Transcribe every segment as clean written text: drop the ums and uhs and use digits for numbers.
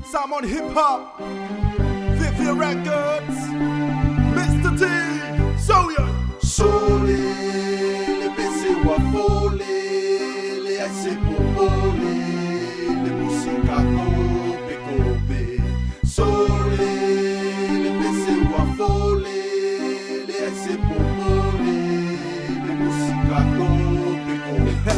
Salmon Hip Hop, Vivia Records, Mr. T, Soya. Sole, le pese wa fole, le aise popole, le musica kope kope. Sole, le pese wa fole, le aise popole, le musica kope kope.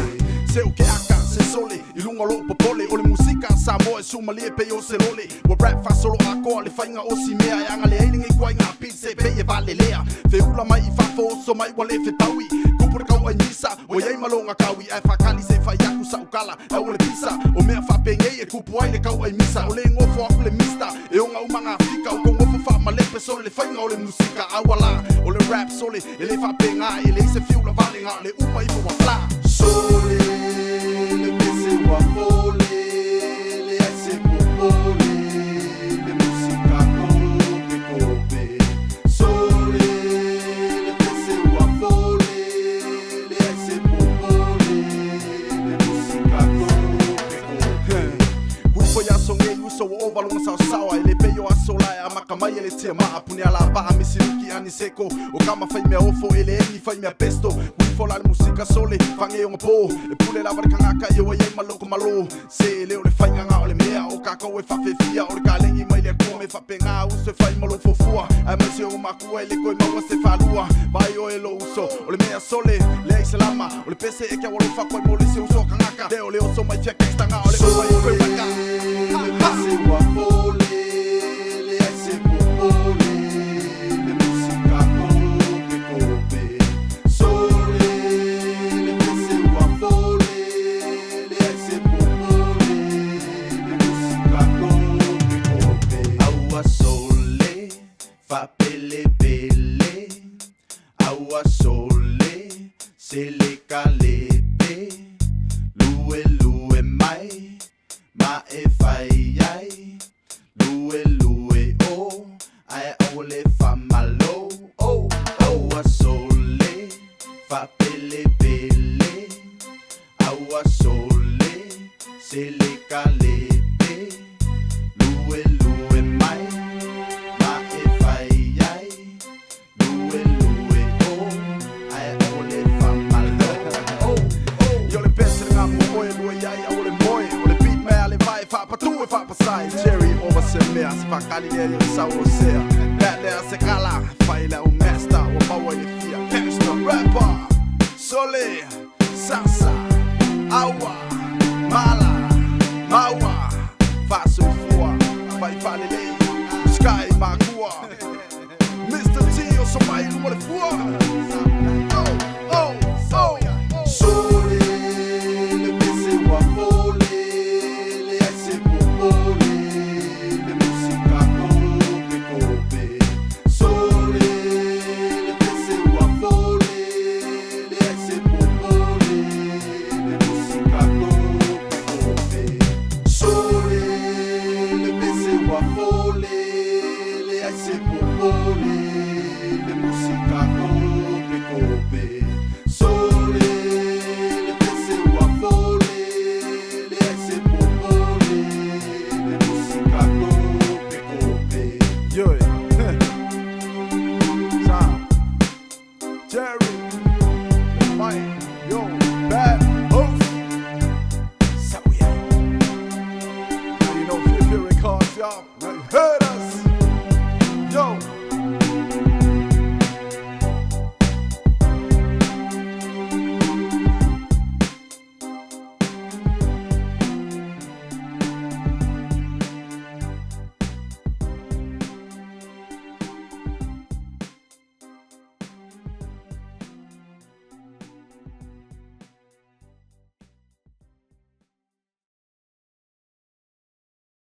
Se o ke aka, se sole, I lunga lo popole, o le musika sa mo e suma lie pe o se lole. Wa rap fa solo ako, le whainga o si mea, e anga le eilinga I kwai ngā pizze, pe e vale lea. Fe ula mai I whafo, so mai wa le fetaui. Kupura kau ai nisa, o iei malonga kaui, ai whakali se whai aku sa ukala, e o le pisa, o mea whapengei e kupu ai le kau ai misa, o le ngofo aku le mista, e o ngā umanga fika, o kong ngofo wha malepe sole le whainga o le musika awala, o le rap sole, e le whapenga, e le se fiu la valenga, le uma I wa fla. Sole, le pese wa fole, le aise popole, le musica kope kope. Sole, le pese wa fole, le aise popole, le musica kope kope. Kuifo ya songe uso wa ovalunga sao sawa, ele peyo asola e amakamai ele tia maa, puni ala pa amisiluki aniseko, o kama fai mea ofo, ele eni fai mea pesto. Fola le musika sole, fange o po, e pule lava de kangaka I o iei maloko malo. Se leo le whainga ngā o le mea, o kakao e whawhewhia, o le kālengi mai le kome whapenga, uso e whai malo fofua, ai mai se o makua e le koe maua se whalua, vai o e lo uso, o le mea sole, le ai salama, o le pese e kia walo whakoi mo le se uso o kangaka, leo leo so mai tia kekstanga, o le koe mai koe waka. Le pese wa fole, le aise popole, le musica kope kope. Sole, le pese wa fole, le aise popole, le musica kope kope. Aua sole, fa pele pele. Aua sole, se le kalepe. Lue lue mai, ma e fai ai. Lue lue o, ai au le fa malo. Oh, aua sole, fa pele pele. Aua sole, se le kalepe. Lue lue mai, ma e fai ai. Lue lue o, ai au le fa malo. Oh, Yo le pese ngā moe lua iai au le moe, o le beat mea le vai whapatu e whapasai. Cherry over se mea, se whakali lea yo le sau o sea. Bat lea se kala, whai lea o master, o maua I le